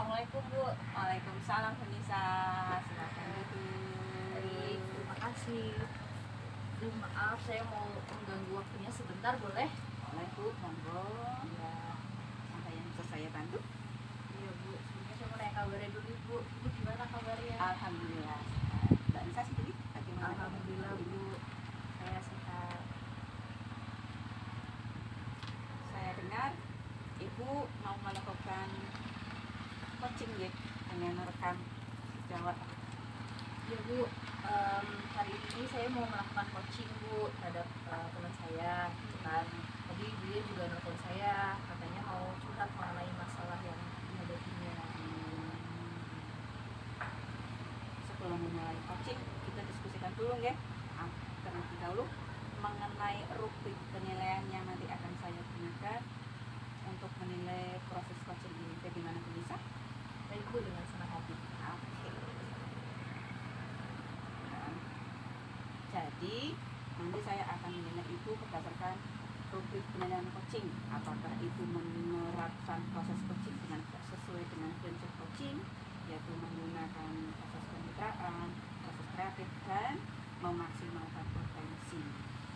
Assalamualaikum Bu. Waalaikumsalam Nisa. Silakan duduk. Baik, terima kasih. Duh, maaf saya mau mengganggu waktunya sebentar boleh? Boleh Bu, monggo. Ya, Apa yang bisa saya bantu? iya Bu. Sebelumnya saya mau nanya kabarnya dulu Bu. Ibu gimana kabarnya? Alhamdulillah. Mbak Nisa sendiri bagaimana? Alhamdulillah Bu. Saya sehat. Saya dengar Ibu mau melakukan coaching ya dengan rekan sejawat. Iya Bu. Hari ini saya mau melakukan coaching Bu terhadap teman saya. Kan tadi dia juga nelfon saya, katanya mau curhat mengenai masalah yang dihadapinya. Sebelum memulai coaching, kita diskusikan dulu ya. Terlebih dahulu mengenai rubrik penilaian yang nanti akan saya gunakan untuk menilai proses coaching ini. Bagaimana Bu Nisa? Baik Bu, dengan senang hati. Oke. Jadi nanti saya akan menilai Ibu berdasarkan rubrik penilaian coaching. Apakah Ibu menerapkan proses coaching dengan sesuai dengan prinsip coaching, yaitu menggunakan proses kemitraan, proses kreatif, dan memaksimalkan potensi,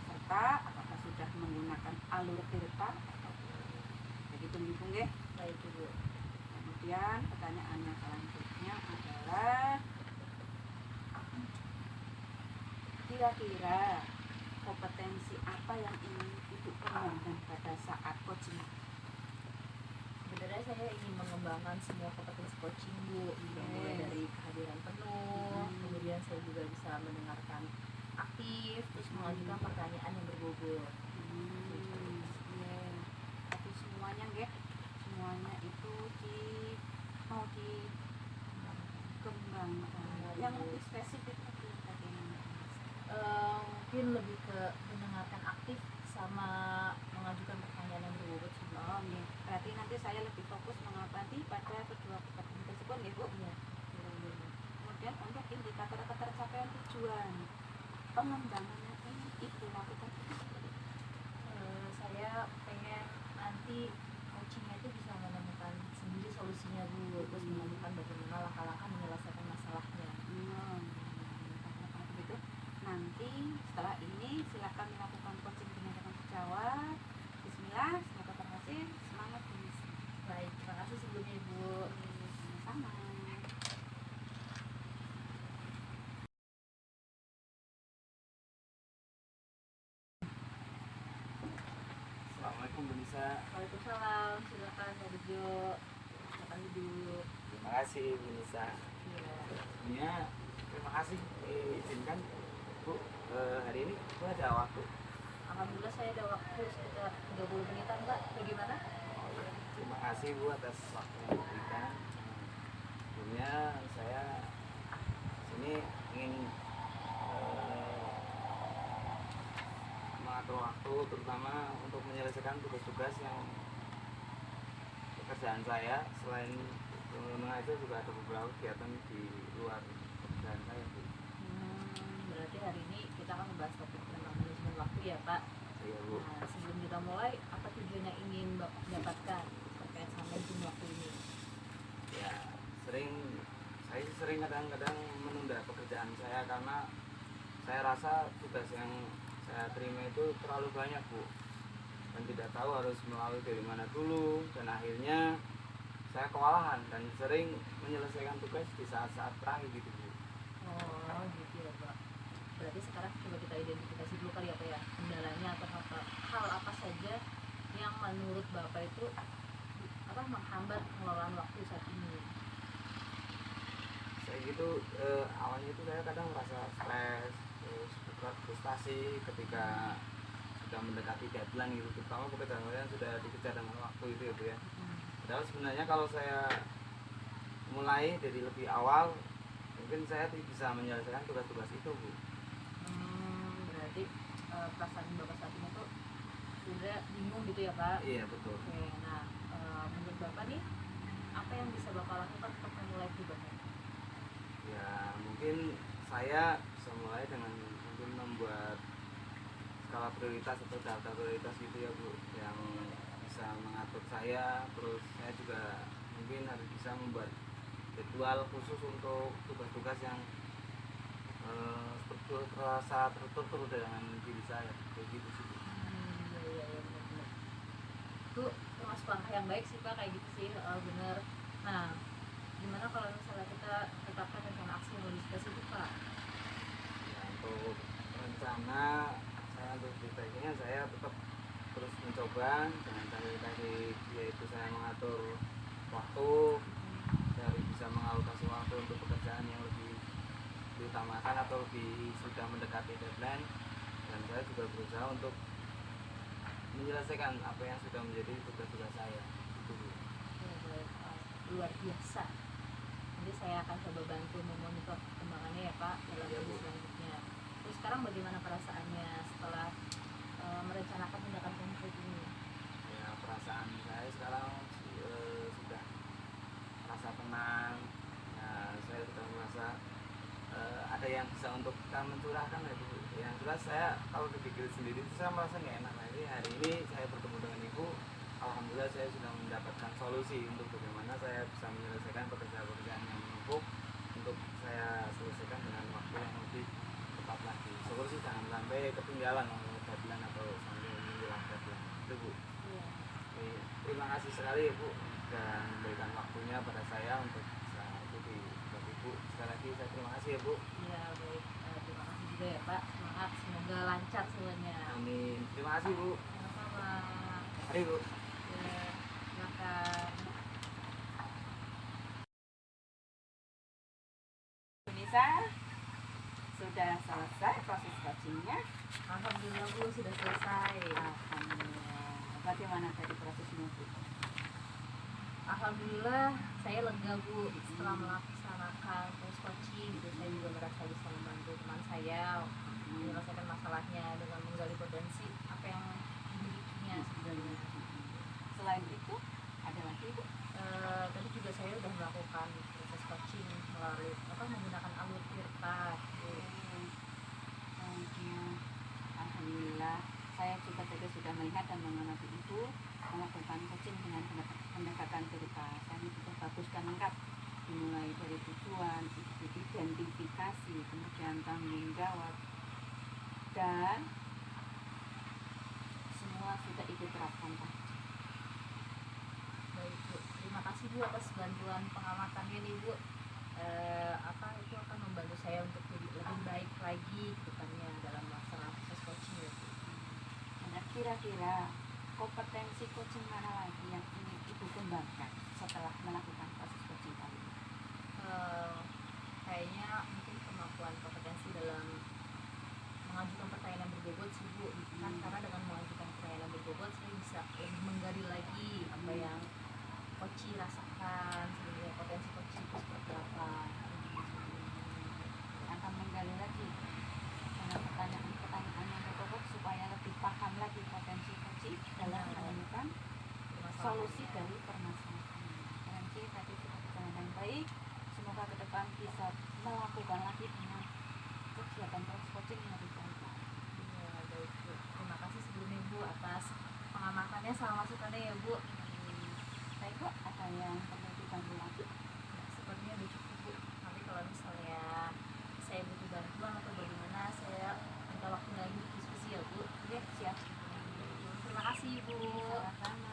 serta apakah sudah menggunakan alur tirta atau begitu mendukung ya. Baik Bu. Kemudian pertanyaannya selanjutnya adalah kira-kira kompetensi apa yang ingin Ibu kembangkan pada saat coaching? Sebenarnya saya ingin mengembangkan semua kompetensi coaching Bu, mulai dari kehadiran penuh, kemudian saya juga bisa mendengarkan aktif, terus mengajukan pertanyaan yang berbobot. Tapi semuanya nggak, semuanya itu mau dikembangkan. Yang lebih spesifik lagi bagaimana? Mungkin lebih ke mendengarkan aktif sama mengajukan pertanyaan yang berbobot sih Bu. Oh, iya. Berarti nanti saya lebih fokus mengamati pada kedua kompetensi tersebut ya Bu. Iya. Kemudian untuk indikator ketercapaian tujuan pengembangannya ini Ibu lakukan itu seperti apa? Saya pengen nanti coachingnya itu bisa menemukan sendiri solusinya Bu, terus menemukan bagaimana langkah-langkah menyelesaikan masalahnya. Kalau begitu nanti setelah ini silakan melakukan coaching dengan rekan sejawat. Bismillah, semoga berhasil. Semangat Bu Nisa. Baik, terima kasih sebelumnya Ibu. Sama. Assalamualaikum Bu Nisa. Waalaikumsalam, silakan Pak Bejo. Silakan duduk. Terima kasih Bu Nisa. Iya. Ya, terima kasih diizinkan Bu. Hari ini Bu ada waktu. Alhamdulillah saya ada waktu sekitar 30 menitan Pak. Bagaimana? Terima kasih Bu atas waktu yang diberikan. Sebelumnya saya sini ingin mengatur waktu terutama untuk menyelesaikan tugas-tugas yang pekerjaan saya. Selain mengajar juga ada beberapa kegiatan di luar pekerjaan saya Bu. Berarti hari ini kita akan membahas topik tentang manajemen waktu ya Pak. Iya Bu. Nah, sebelum kita mulai, apa tujuan yang ingin Bapak dapatkan terkait sama manajemen waktu ini? Ya, saya sering kadang-kadang menunda pekerjaan saya karena saya rasa tugas yang saya terima itu terlalu banyak Bu, dan tidak tahu harus melalui dari mana dulu, dan akhirnya saya kewalahan dan sering menyelesaikan tugas di saat-saat terakhir gitu Bu. Oh gitu ya Pak. Berarti sekarang coba kita identifikasi dulu kali ya Pak ya, kendalanya atau hal apa saja yang menurut Bapak itu menghambat pengelolaan waktu saat ini. Saya gitu awalnya itu saya kadang merasa stres, terus frustasi ketika sudah mendekati deadline gitu, terutama ketika kalian sudah dikejar dengan waktu itu ya Bu ya. Padahal sebenarnya kalau saya mulai dari lebih awal, mungkin saya bisa menyelesaikan tugas-tugas itu Bu. Berarti perasaan Bapak saat ini tuh sudah bingung gitu ya Pak? Iya betul. Oke, nah menurut Bapak nih, apa yang bisa Bapak lakukan untuk memulai perubahan? Ya mungkin saya bisa mulai dengan mungkin membuat skala prioritas atau daftar prioritas gitu ya Bu, yang bisa mengatur saya. Terus saya juga mungkin harus bisa membuat jadwal khusus untuk tugas-tugas yang terasa tertutur dengan diri saya kayak gitu sih. Iya benar. Itu termasuk langkah yang baik sih Pak, kayak gitu sih, bener. Nah, gimana kalau misalnya kita tetapkan rencana aksi yang lebih spesifik Pak? Ya, untuk rencana saya untuk detailnya saya tetap terus mencoba dengan tadi yaitu saya mengatur waktu, saya harus bisa mengalokasi waktu untuk pekerjaan yang lebih diutamakan atau sudah mendekati deadline, dan saya juga berusaha untuk menyelesaikan apa yang sudah menjadi tugas-tugas saya itu Bu. Ya, baik, luar biasa. Nanti saya akan coba bantu memonitor perkembangannya ya Pak dalam Iya, minggu Bu. selanjutnya. Terus sekarang bagaimana perasaannya setelah merencanakan tindakan konkret ini? Ya, perasaan saya sekarang sudah merasa tenang. Ya, saya sudah merasa ada yang bisa untuk kita mencurahkan ya Bu. Yang jelas saya kalau dipikir sendiri itu saya merasa nggak enak. Nah, ini hari ini saya bertemu dengan Ibu, alhamdulillah saya sudah mendapatkan solusi untuk bagaimana saya bisa menyelesaikan pekerjaan-pekerjaan yang menumpuk untuk saya selesaikan dengan waktu yang lebih tepat lagi. Solusi jangan sampai ketinggalan oleh deadline atau sampai menjelang deadline itu Bu. Iya. Terima kasih sekali Ibu dan memberikan waktunya pada saya untuk bisa ikuti buat Ibu. Sekali lagi saya terima kasih ya Bu. Iya baik, terima kasih juga ya Pak. Semangat, semoga lancar semuanya. Amin. Terima kasih Bu. Sama-sama. Mari Bu. Ya, silakan. Nisa, sudah selesai proses coachingnya? Alhamdulillah Bu sudah selesai. Alhamdulillah. Bagaimana tadi prosesnya Bu? Alhamdulillah saya lega Bu setelah melaksanakan proses coaching gitu. Saya juga merasa bisa membantu teman saya menyelesaikan masalahnya dengan menggali potensi apa yang dimilikinya sebenarnya. Selain itu, ada lagi Bu? Tadi juga saya sudah melakukan proses coaching melalui menggunakan alur Tirta. Alhamdulillah, saya juga tadi sudah melihat dan mengamati Ibu melakukan coaching dengan pendekatan cerita. Kami sudah bagus dan lengkap, dimulai dari tujuan, identifikasi, kemudian tanggung jawab, dan semua sudah Ibu terapkan Pak. Baik Bu, terima kasih Bu atas bantuan pengamatannya nih Bu. Itu akan membantu saya untuk lebih baik lagi ke depannya dalam melaksanakan proses coaching ya Bu. Nah, kira-kira kompetensi coaching mana lagi yang ingin Ibu kembangkan setelah melakukan proses coaching kali ini? Kayaknya mungkin kemampuan kompetensi dalam mengajukan pertanyaan yang berbobot sih Bu. Kan karena dengan mengajukan pertanyaan yang berbobot saya bisa lebih menggali lagi apa yang coach rasakan, sebenarnya potensi coach itu seperti apa. Akan menggali lagi dengan pertanyaan-pertanyaan yang berbobot supaya lebih paham lagi potensi coaching dalam menemukan solusi dari permasalahan. Nanti tadi sudah berjalan dengan baik. Semoga ke depan bisa melakukan lagi dengan kegiatan proses coaching yang lebih baik. Ya, baik Bu. Terima kasih sebelumnya Bu atas pengamatannya sama masukannya ya Bu. Baik Bu, ada yang perlu dibantu lagi? Sepertinya udah cukup Bu. Nanti kalau misalnya saya butuh bantuan atau bagaimana saya minta waktu lagi diskusi ya Bu. Oke, siap. Terima kasih Bu. Sama-sama.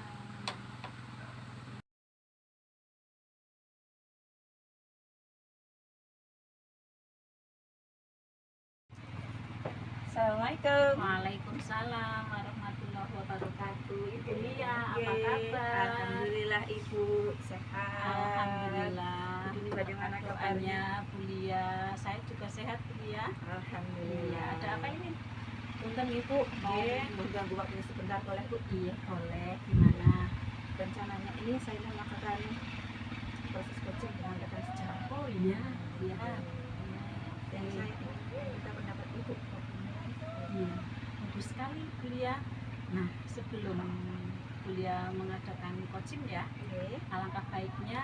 Assalamualaikum. Waalaikumsalam warahmatullahi wabarakatuh. Ibu Lia, apa Oke, kabar? Alhamdulillah Ibu sehat. Alhamdulillah. Ini bagaimana Doanya kabarnya? Bu Lia? Saya juga sehat Bu Lia. Alhamdulillah. Ada apa ini? Punten Ibu, Mau nggih. mengganggu waktunya sebentar boleh Bu? Iya, boleh. Gimana? Rencananya ini saya melakukan proses coaching dengan rekan sejak. Oh iya, iya. Dan saya minta pendapat Ibu. Iya, bagus sekali Bu Lia. Nah, sebelum Bu Lia mengadakan coaching ya, Oke. alangkah baiknya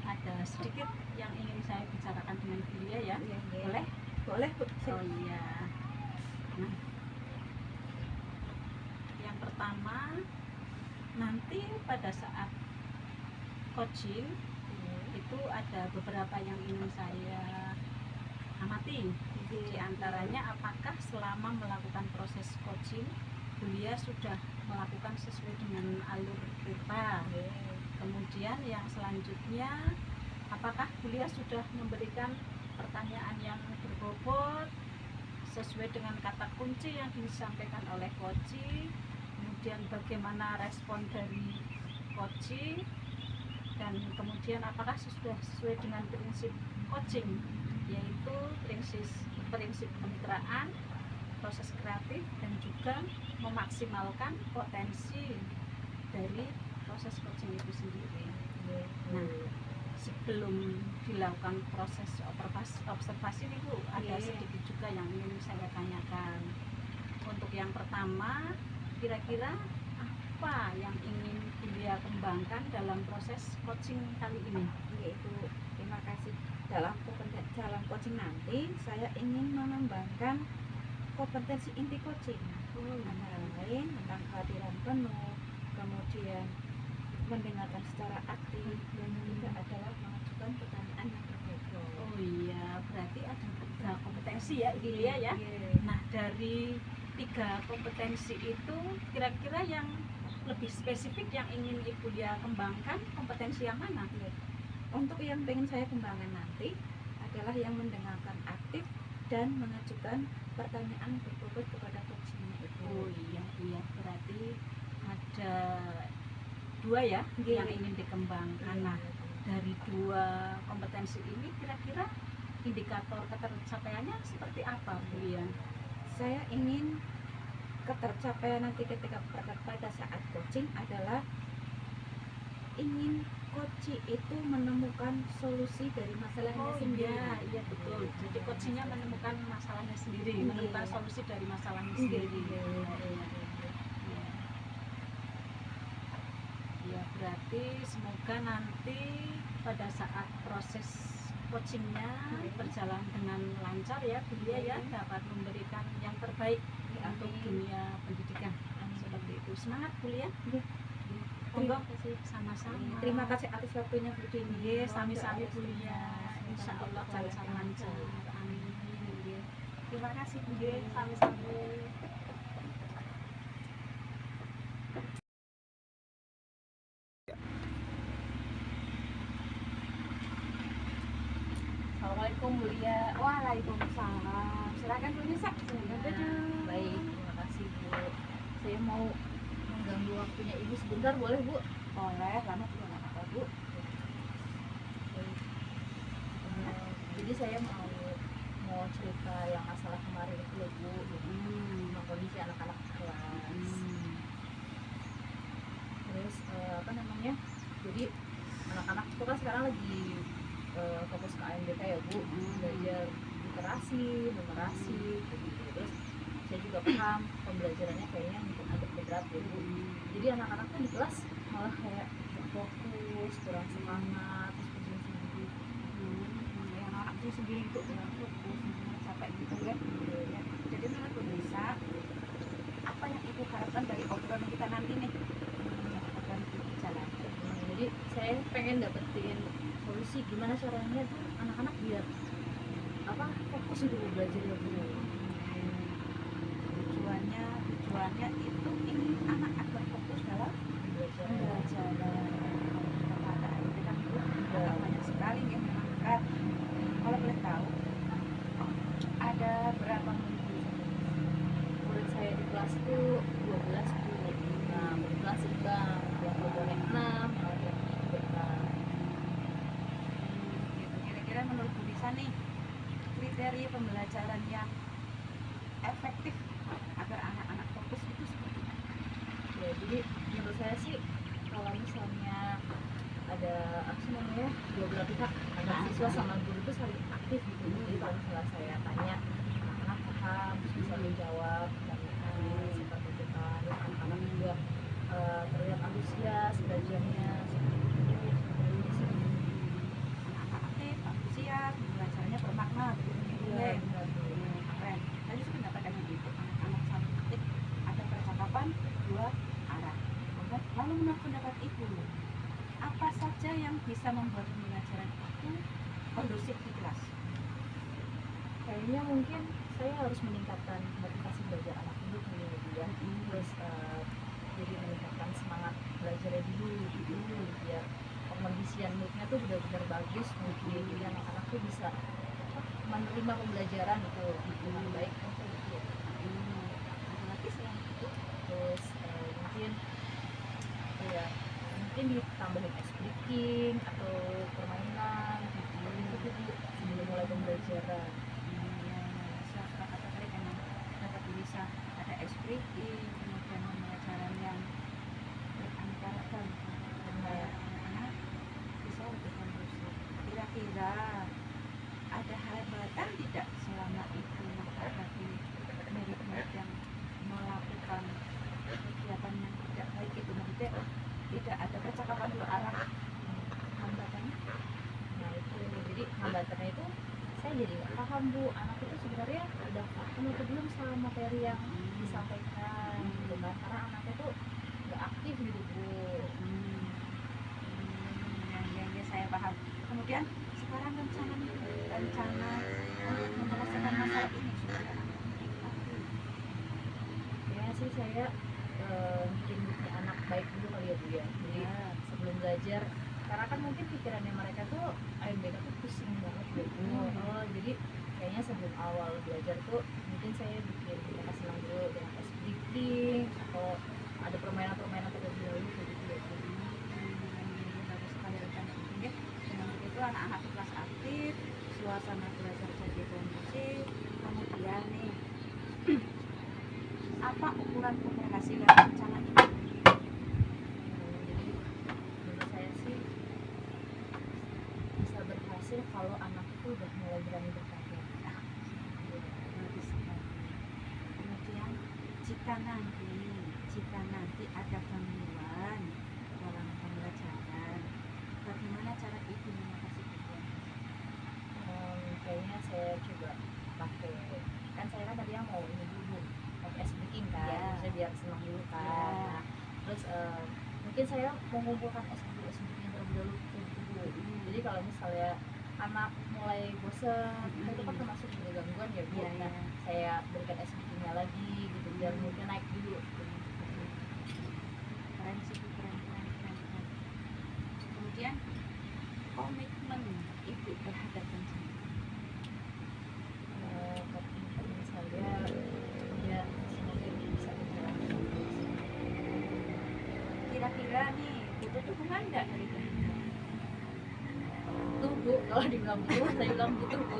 ada sedikit yang ingin saya bicarakan dengan Bu Lia ya. Iya, iya. Boleh? Boleh Bu. Oh iya. Nah, yang pertama nanti pada saat coaching itu ada beberapa yang ingin saya amati. Di antaranya apakah selama melakukan proses coaching Bulia sudah melakukan sesuai dengan alur PIPA. Kemudian yang selanjutnya, apakah Bulia sudah memberikan pertanyaan yang berbobot sesuai dengan kata kunci yang disampaikan oleh coaching. Kemudian bagaimana respon dari coaching, dan kemudian apakah sudah sesuai dengan prinsip coaching, yaitu prinsip kemitraan, proses kreatif, dan juga memaksimalkan potensi dari proses coaching itu sendiri. Nah, sebelum dilakukan proses observasi ini Bu, ada sedikit juga yang ingin saya tanyakan. Untuk yang pertama, kira-kira apa yang ingin Bulia kembangkan dalam proses coaching kali ini? Yaitu, terima kasih. Dalam coaching nanti saya ingin mengembangkan kompetensi inti coaching, antara lain tentang kehadiran penuh, kemudian mendengarkan secara aktif, dan juga adalah mengajukan pertanyaan yang berbobot. Oh iya, berarti ada 3 kompetensi ya Bulia ya. Nah, dari 3 kompetensi itu kira-kira yang lebih spesifik yang ingin Ibu Lia kembangkan, kompetensi yang mana? Untuk yang ingin saya kembangkan nanti adalah yang mendengarkan aktif dan mengajukan pertanyaan berbobot kepada coachingnya itu. Oh iya, berarti ada 2 ya yang ingin dikembangkan. Nah, dari 2 kompetensi ini kira-kira indikator ketercapaiannya seperti apa Bu Lia? Saya ingin ketercapaian nanti ketika pada saat coaching adalah ingin coach itu menemukan solusi dari masalahnya sendiri. Iya betul. Jadi coachingnya menemukan masalahnya sendiri, menemukan solusi dari masalahnya sendiri. Ya, berarti semoga nanti pada saat proses coachingnya berjalan dengan lancar ya Bu Lia ya, dapat memberikan yang terbaik untuk dunia pendidikan. Seperti itu. Semangat Bu Lia. Terima kasih. Sama-sama. Terima kasih atas waktunya Bu Dini. Sami-sami Bu Lia. Insya Allah lancar. Amin. Terima kasih Bu Lia. Sami-sami. Assalamualaikum Bu Lia. Waalaikumsalam. Silakan Bu Nisa. Baik, terima kasih Bu. Saya mau mengganggu waktunya Ibu sebentar, boleh Bu? Boleh, lama juga nggak apa-apa Bu. Jadi saya mau cerita yang masalah kemarin itu loh Bu, tentang kondisi anak-anak kelas. Terus apa namanya? Jadi anak-anak itu kan sekarang lagi fokus ke AMDK ya Bu, belajar literasi, numerasi, gitu. Terus saya juga paham pembelajarannya kayaknya mungkin agak berat ya Bu. Jadi anak-anak tuh di kelas malah kayak fokus, kurang semangat, terus pusing sendiri. Yang anak itu sendiri itu kurang fokus, capek gitu kan. Jadi menurut Bu Nisa, apa yang Ibu harapkan dari obrolan kita nanti nih? Akan berjalan. Jadi saya pengen dapetin solusi gimana caranya tuh anak-anak biar apa fokus itu belajar ya Bu. Tujuannya itu ingin anak agar fokus dalam Belajar. Kepada itu kan Bu, ada banyak sekali yang memang berat. Kalau boleh tahu, ada berapa Murid saya di kelas itu 12 Bu. Nah, kelas sedang yang boleh 6, yang berkelas. gitu. Kira-kira menurut Bu Nisa nih, kriteria pembelajaran yang efektif agar anak-anak fokus itu seperti apa? Ya, jadi menurut saya sih kalau misalnya ada apa sih namanya dua belah pihak antara siswa sama guru itu saling aktif gitu. Jadi kalau misalnya saya tanya anak-anak paham terus bisa menjawab pertanyaan seperti itu kan, terus anak-anak juga terlihat antusias belajarnya seperti itu sih. Anak-anak aktif, antusias, belajarnya bermakna, begitu Iya, ya. benar, Bu. Keren. Tadi saya pendapat dengan itu, anak-anak saling aktif, ada percakapan 2 arah. Lalu menurut pendapat Ibu, apa saja yang kayaknya mungkin saya harus meningkatkan motivasi belajar anak dulu kali ya Bu ya. Terus jadi meningkatkan semangat belajarnya dulu gitu, biar pengondisian moodnya tuh benar-benar bagus moodnya, jadi anak-anak tuh bisa menerima pembelajaran itu dengan baik kan kayak gitu ya. Lagi selain itu Terus mungkin apa ya, mungkin ditambahin ice breaking atau permainan gitu Bu, sebelum mulai pembelajaran. sesuatu kata tadi memang dapat bisa ada ice breaking, kemudian pembelajaran yang beraneka dengan anak bisa lebih kondusif. Kira-kira ada hambatan tidak selama itu menghadapi murid-murid yang melakukan kegiatan yang tidak baik itu, maksudnya tidak ada percakapan dua arah, hambatannya? Nah itu jadi hambatannya itu saya jadi nggak paham Bu, anak itu sebenarnya udah paham atau belum sama materi yang disampaikan gitu kan, karena anaknya tuh nggak aktif gitu Bu. Ya, saya paham. Kemudian sekarang rencana untuk menyelesaikan masalah ini supaya Kayaknya sih saya bikin moodnya anak baik dulu kali ya Bu ya, jadi sebelum belajar, karena kan mungkin pikirannya mereka tuh AMBK tuh pusing banget ya Bu. Jadi kayaknya sebelum awal belajar tuh mungkin saya bikin mereka senang dulu dengan ice breaking atau ada permainan-permainan terlebih dahulu kayak gitu ya Bu. bagus sekali rencana itu ya. Dengan begitu anak-anak di kelas aktif, suasana belajar jadi kondusif. Kemudian nih, apa ukuran keberhasilan rencana ini? Jadi menurut saya sih bisa berhasil kalau anak itu udah mulai berani berkarya. Bagus sekali. Kemudian jika nanti ada gangguan dalam pembelajaran, bagaimana cara ibu mengatasi gangguan? Kayaknya saya coba pakai, kan saya kan tadi yang mau ini dulu pakai ice breaking kan, Ya. maksudnya biar senang dulu kan. Ya. Nah, terus mungkin saya mengumpulkan ice breaking terlebih dahulu gitu Bu. Jadi kalau misalnya anak mulai bosan, kan itu kan termasuk juga gangguan ya Bu. Iya, Nah, iya. saya berikan ice breakingnya lagi gitu biar moodnya naik dulu. Keren sih, keren. Kemudian komitmen ibu terhadap rencana. Komitmen saya ya semoga ini bisa berjalan dengan baik. Kira-kira nih butuh dukungan nggak dari keluarga? Tuh Bu, kalau dibilang butuh, saya bilang butuh Bu,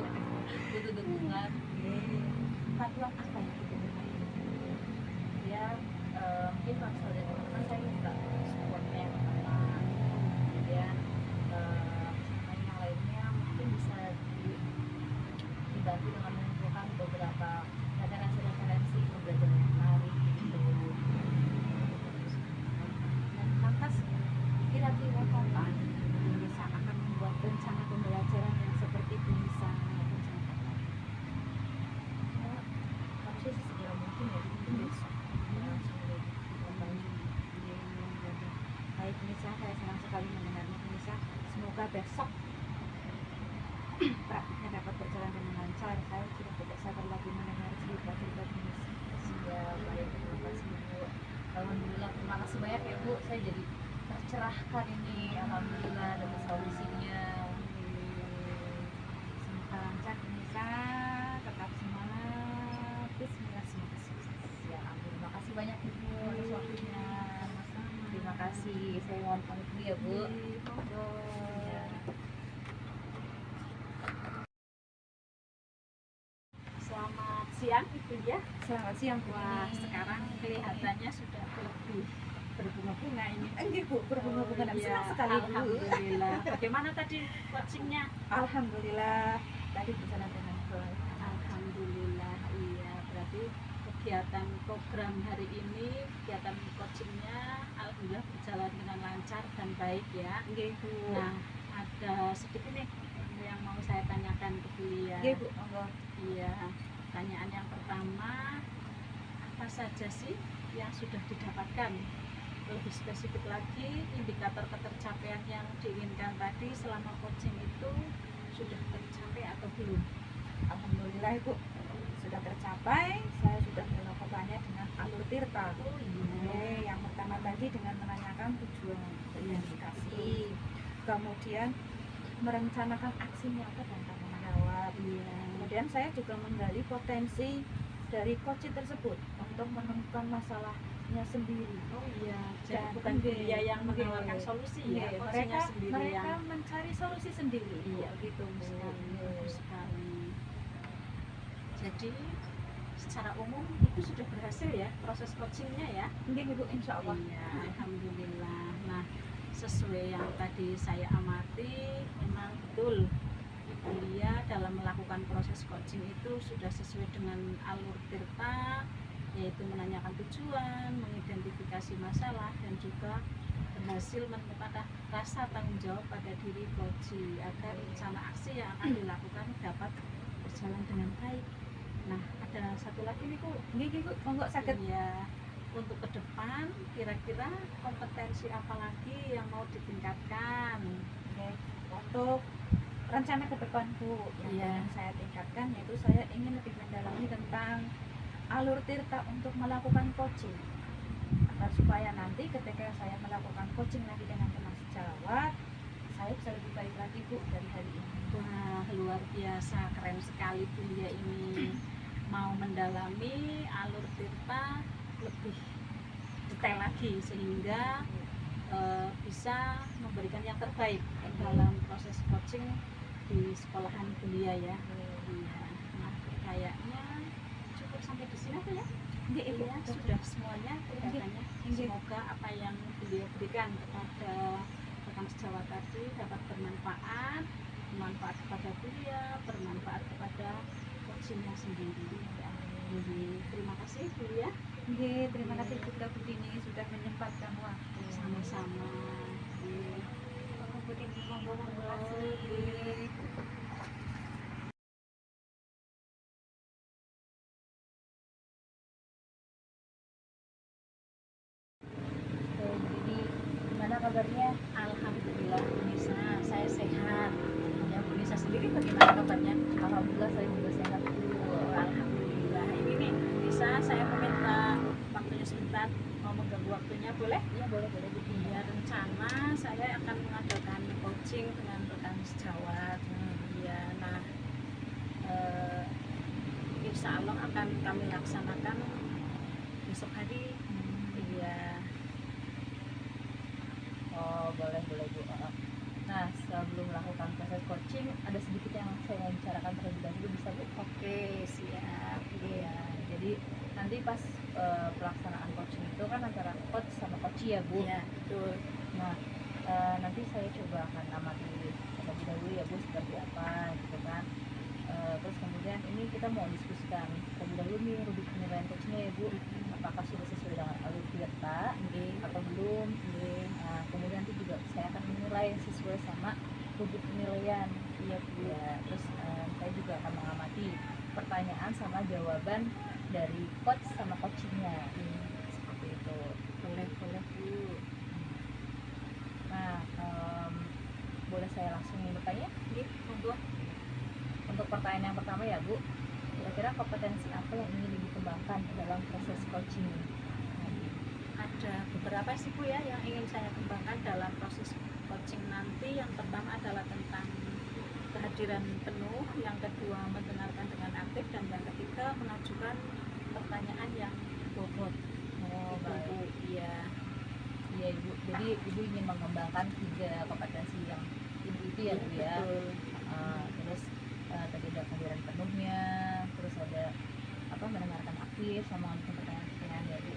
butuh dukungan. Bantuan apa yang ibu minta? Ya mungkin kalau misalnya dari teman-teman saya minta supportnya yang pertama, kemudian sama yang lainnya mungkin bisa dibantu dengan mengumpulkan beberapa referensi pembelajaran yang menarik gitu. Dan lantas kira-kira kapan Indonesia akan membuat rencana pembelajaran yang seperti bisa rencana kapan? Ya, harusnya sih segera mungkin ya, mungkin besok ya, langsung dibuatkan. Baik Nisa, saya senang sekali mendengarnya Nisa. Semoga besok praktiknya dapat berjalan dengan lancar. Saya sudah tidak sabar lagi mendengar cerita-cerita Nisa. Ya baik, terima kasih Bu. Alhamdulillah, terima kasih banyak ya Bu, saya jadi tercerahkan ini, alhamdulillah dapat solusinya. Semoga lancar Nisa, tetap semangat. Bismillah, semoga sukses. Ya amin, terima kasih banyak Ibu atas waktunya. Sama-sama. Terima kasih, saya mohon pamit dulu ya Bu. Monggo. Ya. Selamat siang Ibu ya. Selamat siang Bu. Wah, Ini. sekarang kelihatannya sudah lebih berbunga-bunga ini. Enggak Bu, berbunga-bunga dan Iya, senang sekali Bu. Alhamdulillah. Bagaimana tadi coachingnya? Alhamdulillah tadi berjalan dengan baik. Alhamdulillah, iya. Berarti kegiatan program hari ini, kegiatan coachingnya alhamdulillah berjalan dengan lancar dan baik ya. Nggih Bu. Nah, ada sedikit nih yang mau saya tanyakan ke beliau. Nggih Bu, monggo. Iya, pertanyaan yang pertama, apa saja sih yang sudah didapatkan? Lebih spesifik lagi, indikator ketercapaian yang diinginkan tadi selama coaching itu sudah tercapai atau belum? Alhamdulillah alhamdulillah Ibu sudah tercapai. Saya sudah melakukannya dengan alur tirta. Yang pertama tadi dengan menanyakan tujuan verifikasi, kemudian merencanakan aksinya apa dan tanggung jawab. Kemudian saya juga menggali potensi dari coach tersebut untuk menemukan masalahnya sendiri. Oh iya, Dan bukan dia yang menawarkan solusi ya, coachnya mereka sendiri mereka yang mencari solusi sendiri. Iya, gitu Bu. bagus sekali. Jadi secara umum itu sudah berhasil ya proses coachingnya ya. Nggih Ibu, insya Allah. Iya, alhamdulillah. Nah, sesuai yang tadi saya amati, memang betul Ibu Lia dalam melakukan proses coaching itu sudah sesuai dengan alur tirta, yaitu menanyakan tujuan, mengidentifikasi masalah, dan juga berhasil menemukan rasa tanggung jawab pada diri coach agar rencana aksi yang akan dilakukan dapat berjalan dengan baik. Nah, ada satu lagi nih Bu. Nggih Bu, monggo saged. Ya, untuk ke depan kira-kira kompetensi apa lagi yang mau ditingkatkan? Oke, untuk rencana ke depan Bu, yang Iya. ingin saya tingkatkan yaitu saya ingin lebih mendalami tentang alur tirta untuk melakukan coaching, agar supaya nanti ketika saya melakukan coaching lagi dengan teman sejawat, saya bisa lebih baik lagi Bu dari hari ini. Wah, luar biasa, keren sekali Bu Lia ini mau mendalami alur tirta lebih detail lagi sehingga bisa memberikan yang terbaik dalam proses coaching di sekolahan kuliah ya. Iya. Nah, kayaknya cukup sampai di sini apa ya? Nggih Ibu, Iya, sudah semuanya kelihatannya. Nggih. Semoga apa yang beliau berikan kepada rekan sejawat tadi dapat bermanfaat kepada kuliah, bermanfaat kepada coachingnya sendiri. Jadi, terima kasih Bu Lia. Nggih, terima kasih juga Bu Dini sudah menyempatkan waktu. Sama-sama. Iya. Bu Dini, monggo Terima monggo. kasih. Jadi gimana kabarnya? Alhamdulillah Bu Nisa, saya sehat. Ya Bu Nisa sendiri bagaimana kabarnya? Alhamdulillah saya juga sehat Bu. Alhamdulillah. Ini nih Bu Nisa, saya meminta waktunya sebentar, mau mengganggu waktunya boleh? Iya boleh boleh Bu. Ya, rencana saya akan mengadakan coaching dengan rekan sejawat. Ya, nah insya Allah akan kami laksanakan besok hari. Iya. Oh boleh boleh Bu. Nah sebelum melakukan proses coaching ada sedikit yang saya ingin bicarakan terlebih dahulu bisa Bu? Oke, siap. Iya. Jadi nanti pas pelaksanaan coaching itu kan antara coach sama coach ya Bu. Iya, betul. Nah nanti saya coba akan amati terlebih dahulu ya Bu seperti apa gitu kan. Terus kemudian ini kita mau diskusikan terlebih dahulu nih rubrik penilaian coachnya ya Bu, apakah sudah sesuai dengan alur tirta atau belum. Nah kemudian nanti juga saya akan menilai sesuai sama rubrik penilaian. Iya Bu ya. Terus saya juga akan mengamati pertanyaan sama jawaban dari coach sama coachingnya. Seperti itu. Boleh Bu. Nah boleh saya langsung bertanya? Monggo. Untuk pertanyaan yang pertama ya Bu, kira-kira kompetensi apa yang ingin dikembangkan dalam proses coaching? Ada beberapa sih Bu ya yang ingin saya kembangkan dalam proses coaching nanti. Yang pertama adalah tentang kehadiran penuh, yang kedua mendengarkan dengan aktif, dan yang ketiga mengajukan pertanyaan yang bobot. Oh baik. Bu, iya. Iya Ibu, jadi Ibu ingin mengembangkan 3 kompetensi yang itu ya Bu ya. Betul. Terus tadi ada kehadiran penuhnya, terus ada apa mendengarkan aktif sama pertanyaan-pertanyaan ya Bu.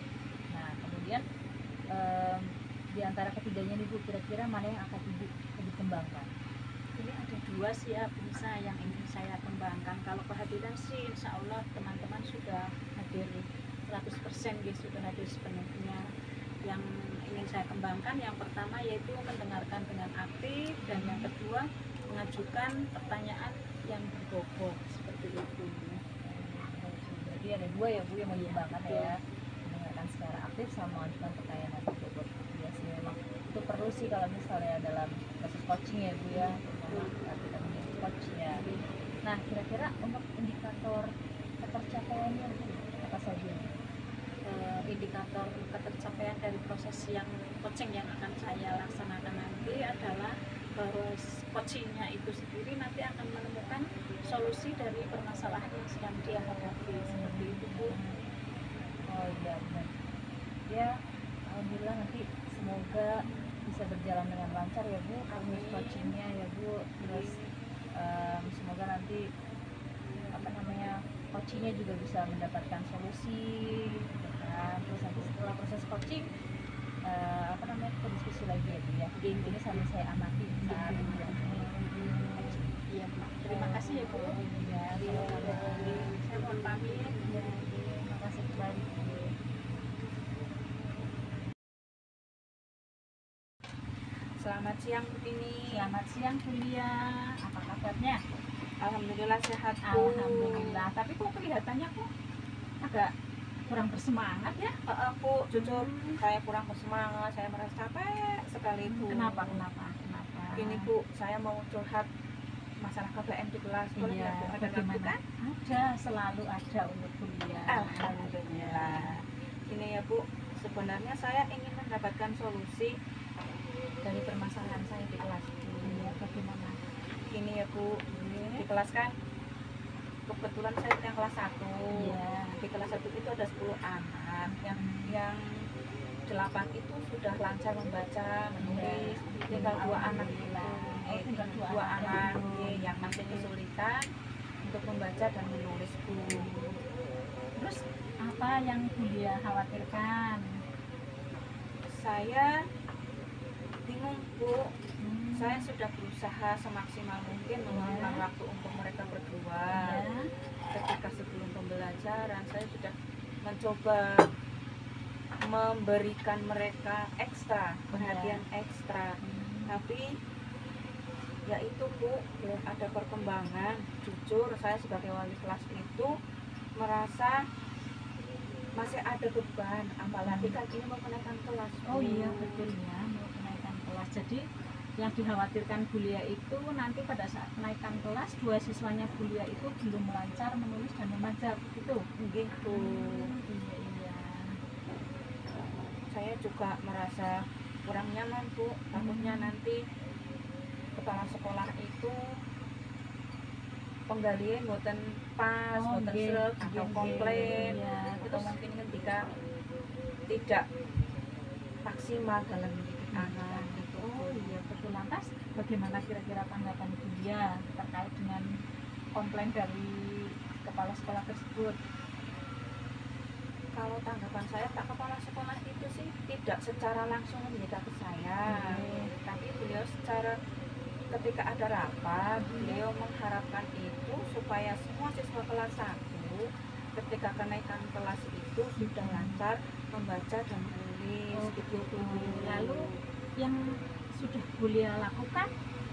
Nah kemudian di antara ketiganya nih Bu, kira-kira mana yang akan Ibu lebih kembangkan? Ini ada 2 sih ya bisa yang ingin saya kembangkan. Kalau kehadiran sih insya Allah teman-teman sudah hadir 100% gitu, sudah hadir sepenuhnya. Yang ingin saya kembangkan yang pertama yaitu mendengarkan dengan aktif, dan yang kedua mengajukan pertanyaan yang berbobot seperti itu. Jadi ada 2 ya Bu yang mau Iya, dikembangkan betul. ya, mendengarkan secara aktif sama mengajukan pertanyaan yang berbobot. Iya sih memang itu perlu sih kalau misalnya dalam proses coaching ya Bu ya, terutama kita menjadi coach ya. Nah, kira-kira untuk indikator ketercapaiannya Bu, apa saja? Indikator ketercapaian dari proses yang coaching yang akan saya laksanakan nanti adalah bahwa coachingnya itu sendiri nanti akan menemukan solusi dari permasalahan yang sedang dia hadapi, seperti itu Bu. Oh iya benar. Ya, alhamdulillah nanti semoga bisa berjalan dengan lancar ya Bu, proses Amin. coachingnya ya Bu. Terus semoga nanti apa namanya coachingnya juga bisa mendapatkan solusi gitu kan. Terus nanti setelah proses coaching apa namanya kita diskusi lagi ya Bu ya. Ini sambil saya amati saat ini. Iya, Pak. Terima kasih ya Bu. Ya, sama-sama. Saya mohon pamit. Ya, terima kasih kembali Bu. Selamat siang Bu Tini. Selamat siang Kulia, apa kabarnya? Alhamdulillah sehat Bu. Alhamdulillah, tapi kok kelihatannya kok agak kurang bersemangat ya? Bu, jujur saya kurang bersemangat, saya merasa capek sekali Bu. Kenapa? Ini Bu, saya mau curhat masalah KBM di kelas. Boleh Iya, nggak Bu? Ada waktu bagaimana? kan? Ada, selalu ada untuk kuliah. Alhamdulillah. Ini ya Bu, sebenarnya saya ingin mendapatkan solusi dari permasalahan saya di kelas. Iya, bagaimana? Ini ya Bu, di kelas kan kebetulan saya yang kelas 1. Iya. Di kelas 1 itu ada 10 anak, yang 8 itu sudah lancar membaca, menulis, tinggal 2 anak itu. Oh, tinggal dua Dua anak. anak yang masih kesulitan untuk membaca dan menulis Bu. Terus apa yang kuliah khawatirkan? Saya bingung Bu. Hmm, Saya sudah berusaha semaksimal mungkin meluangkan waktu untuk mereka berdua. ya. Ketika sebelum pembelajaran saya sudah mencoba memberikan mereka ekstra perhatian ekstra, tapi ya itu Bu, belum ada perkembangan. Jujur saya sebagai wali kelas itu merasa masih ada beban, apalagi kan ini mau kenaikan kelas Bu. Oh iya betul ya, mau kenaikan kelas. Jadi yang dikhawatirkan Bulia itu nanti pada saat kenaikan kelas dua siswanya Bulia itu belum lancar menulis dan membaca begitu. Gitu. Iya iya. Saya juga merasa kurang nyaman Bu, takutnya nanti kepala sekolah itu penggalian boten pas, Oh, boten nggih, sreg atau nggih, komplain, iya. atau mungkin ketika tidak maksimal dalam mendidik anak gitu. Oh iya betul. Lantas bagaimana kira-kira tanggapan Bulia terkait dengan komplain dari kepala sekolah tersebut? Kalau tanggapan saya, Pak Kepala Sekolah itu sih tidak secara langsung memberitahu ke saya, tapi beliau secara ketika ada rapat, beliau mengharapkan itu supaya semua siswa kelas 1 ketika kenaikan kelas itu sudah lancar membaca dan menulis Oh, gitu. Lalu yang sudah Bulia lakukan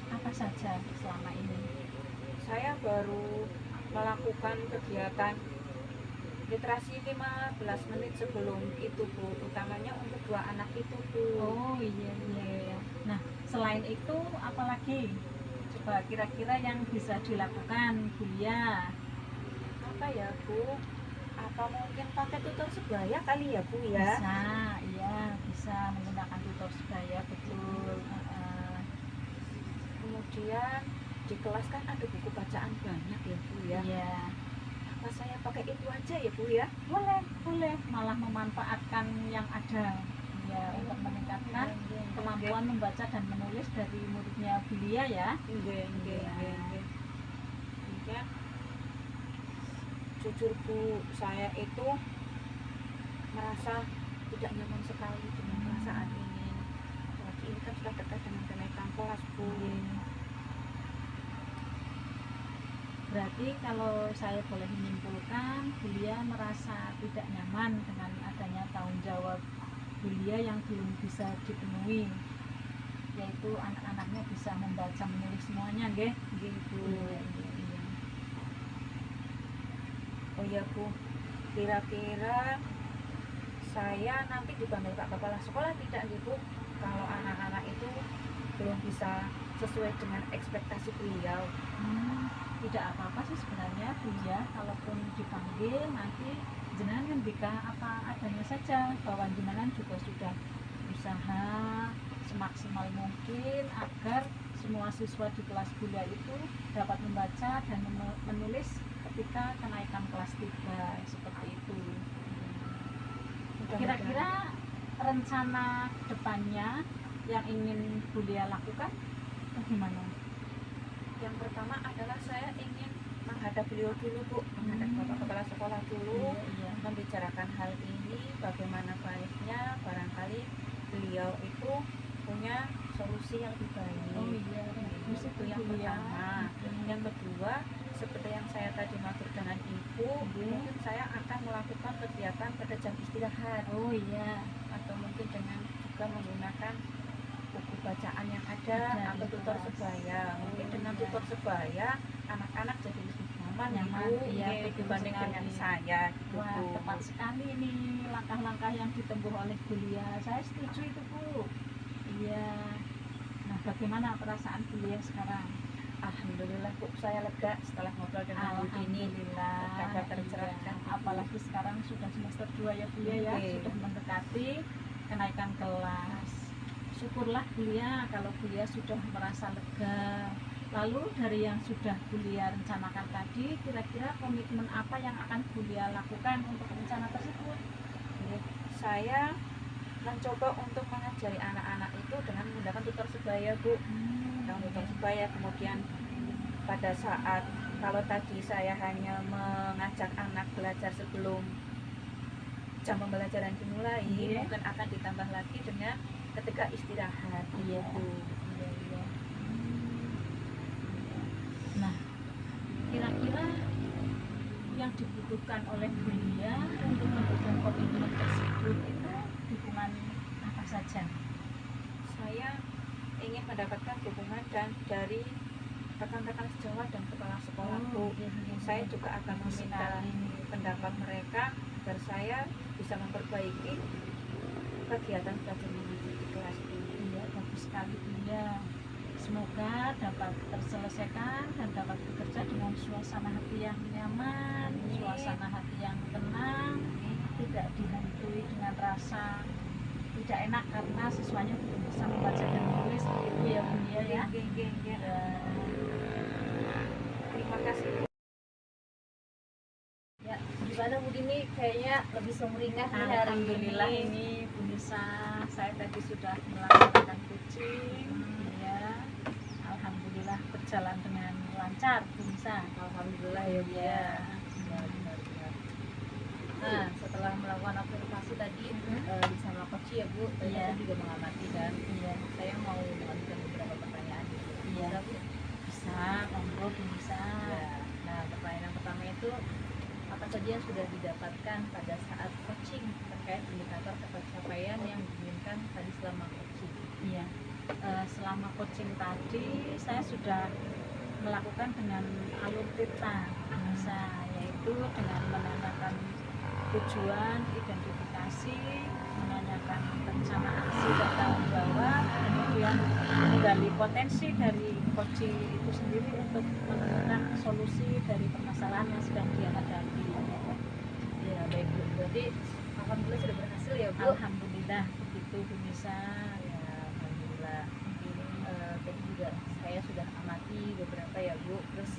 apa saja selama ini? Saya baru melakukan kegiatan literasi 15 menit sebelum itu Bu, utamanya untuk 2 anak itu Bu. Oh iya iya. Nah selain itu apalagi coba kira-kira yang bisa dilakukan Bulia? Apa ya Bu? Apa mungkin pakai tutor sebaya kali ya Bu ya? Bisa, iya bisa menggunakan tutor sebaya betul. Kemudian di kelas kan ada buku bacaan banyak ya Bu ya. Iya. Apa saya pakai itu aja ya Bu ya? Boleh malah memanfaatkan yang ada ya untuk meningkatkan kemampuan membaca dan menulis dari muridnya Bulia ya. Nggih. Kemudian jujur Bu, saya itu merasa tidak nyaman sekali dengan perasaan ini. Apalagi ini kan sudah dekat dengan kenaikan kelas Bu. Berarti kalau saya boleh menyimpulkan, Bulia merasa tidak nyaman dengan adanya tanggung jawab Bulia yang belum bisa dipenuhi, yaitu anak-anaknya bisa membaca menulis semuanya, nggih? Gitu. Iya. Oh ya Bu, kira-kira saya nanti dipanggil Pak Kepala Sekolah tidak gitu kalau anak-anak itu belum bisa sesuai dengan ekspektasi beliau? tidak apa-apa sih sebenarnya Bu ya, kalaupun dipanggil nanti jenengan kan bika apa adanya saja, bahwa jenengan juga sudah usaha semaksimal mungkin agar semua siswa di kelas Bulia itu dapat membaca dan menulis ketika kenaikan kelas 3 seperti itu. Kira-kira rencana depannya yang ingin Bulia lakukan bagaimana? Yang pertama adalah saya ingin menghadap beliau dulu Bu, menghadap Bapak Kepala Sekolah dulu, Iya. membicarakan hal ini, bagaimana baiknya, barangkali beliau itu punya solusi yang lebih baik. Oh iya, bagus Itu yang Bulia. pertama. Yang kedua, seperti yang saya tadi maksud dengan ibu, mungkin saya akan melakukan kegiatan pada jam istirahat, Oh iya. atau mungkin dengan juga menggunakan buku bacaan yang ada atau di tutor kelas. sebaya. Mungkin dengan Iya. tutor sebaya anak-anak jadi lebih nyaman, Nyaman, Bu, iya, iya, betul dibanding sekali. dengan saya gitu, Wah, Bu. tepat sekali nih langkah-langkah yang ditempuh oleh Bulia. Saya setuju itu Bu. Iya. Nah, bagaimana perasaan Bulia sekarang? Alhamdulillah Bu, saya lega setelah ngobrol dengan Bu Dini. Alhamdulillah. Agak tercerahkan. Iya. Apalagi sekarang sudah semester 2 ya Bulia ya, Oke. sudah mendekati kenaikan kelas. Syukurlah Bulia kalau Bulia sudah merasa lega. Lalu dari yang sudah Bulia rencanakan tadi, kira-kira komitmen apa yang akan Bulia lakukan untuk rencana tersebut? Saya mencoba untuk mengajari anak-anak itu dengan menggunakan tutor sebaya Bu, dengan tutor sebaya. Kemudian pada saat kalau tadi saya hanya mengajak anak belajar sebelum jam pembelajaran dimulai, Iya. mungkin akan ditambah lagi dengan ketika istirahat. Iya. Bu. Iya, iya. Nah, kira-kira yang dibutuhkan oleh Bulia untuk mendukung komitmen tersebut itu dukungan apa saja? Saya ingin mendapatkan dukungan dan dari rekan-rekan sejawat dan kepala sekolah Bu. Saya juga akan meminta pendapat mereka agar saya bisa memperbaiki kegiatan belajar mengajar di kelas ini. Iya, bagus sekali Bulia. Semoga dapat terselesaikan dan dapat bekerja dengan suasana hati yang nyaman, suasana hati yang tenang, tidak dihantui dengan rasa tidak enak karena siswanya belum bisa membaca dan menulis begitu ya Bulia ya. Ya. Terima kasih. Ya, gimana Bu Dini? Kayaknya lebih sumringah nih hari Alhamdulillah ini. ini Bu Nisa, saya tadi sudah melaksanakan coaching ya. Alhamdulillah berjalan dengan lancar Bu Nisa. Alhamdulillah ya Bu ya. Benar. Nah, setelah melakukan observasi tadi bersama Coach ya Bu, tadi Iya. saya juga mengamati dan Iya, saya mau mengajukan beberapa pertanyaan. Iya. Bisa, Bu? bisa monggo Bu Nisa. Ya. Nah, pertanyaan yang pertama itu apa saja yang sudah didapatkan pada saat coaching terkait indikator pencapaian yang diinginkan tadi selama coaching? Iya. Selama coaching tadi saya sudah melakukan dengan alur peta bisa, yaitu dengan menanyakan tujuan, identifikasi, menanyakan rencana aksi dan tanggung jawab, kemudian menggali potensi dari coaching itu sendiri untuk menemukan solusi dari permasalahan yang sedang dia hadapi. Ya, baik Bu. Berarti alhamdulillah sudah berhasil ya Bu? Alhamdulillah begitu Bu Nisa. Ya, alhamdulillah. Tadi juga saya sudah amati beberapa ya Bu. Terus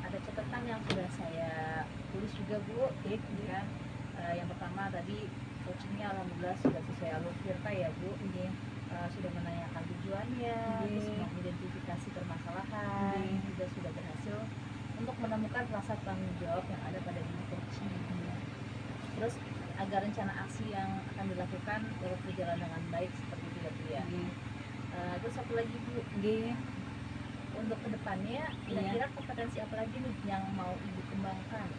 ada catatan yang sudah saya tulis juga Bu. Ya. Yang pertama tadi coachingnya alhamdulillah sudah sesuai alur tirta ya Bu. Sudah menanyakan tujuannya, terus mengidentifikasi permasalahan, juga sudah berhasil untuk menemukan rasa tanggung jawab yang ada pada diri coaching. Terus agar rencana aksi yang akan dilakukan dapat berjalan dengan baik seperti itu ya Bu ya. Terus satu lagi Bu, untuk kedepannya kira-kira kompetensi apa lagi nih yang mau Ibu kembangkan?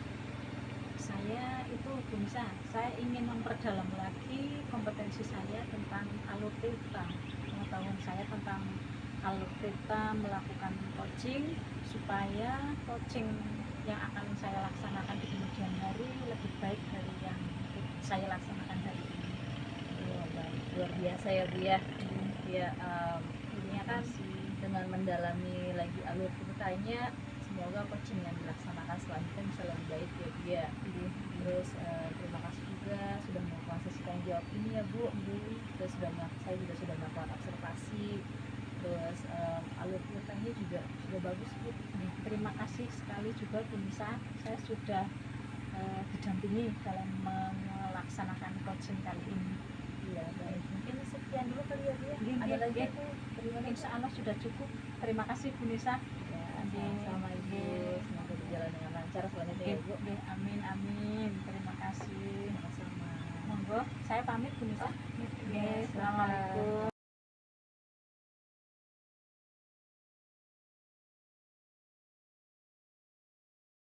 Saya itu bisa, saya ingin memperdalam lagi kompetensi saya tentang alur tirta, pengetahuan saya tentang alur tirta melakukan coaching supaya coaching yang akan saya laksanakan di kemudian hari lebih baik dari yang saya laksanakan hari ini. Baik, luar biasa ya Bu ya. Ya, ini kan dengan mendalami lagi alur ceritanya semoga coaching yang dilaksanakan selanjutnya bisa lebih baik ya Bu ya. Terus terima kasih juga sudah melakukan sesi tanya jawab ini ya Bu. Terus saya juga sudah melakukan observasi. Terus alur ceritanya juga sudah bagus Bu. Terima kasih sekali juga Bu Nisa, saya sudah didampingi dalam melaksanakan coaching kali ini. Iya baik, mungkin sekian dulu kali ya Bu ya. Nggih, Ada lagi nggih. Bu? Terima kasih. Insya Allah sudah cukup. Terima kasih Bu Nisa. Ya, Nggih. sama Ibu. Semoga berjalan dengan lancar selanjutnya ya Bu. Nggih, amin amin. Terima kasih. Sama-sama. Monggo, saya pamit Bu Nisa. Nggih, selamat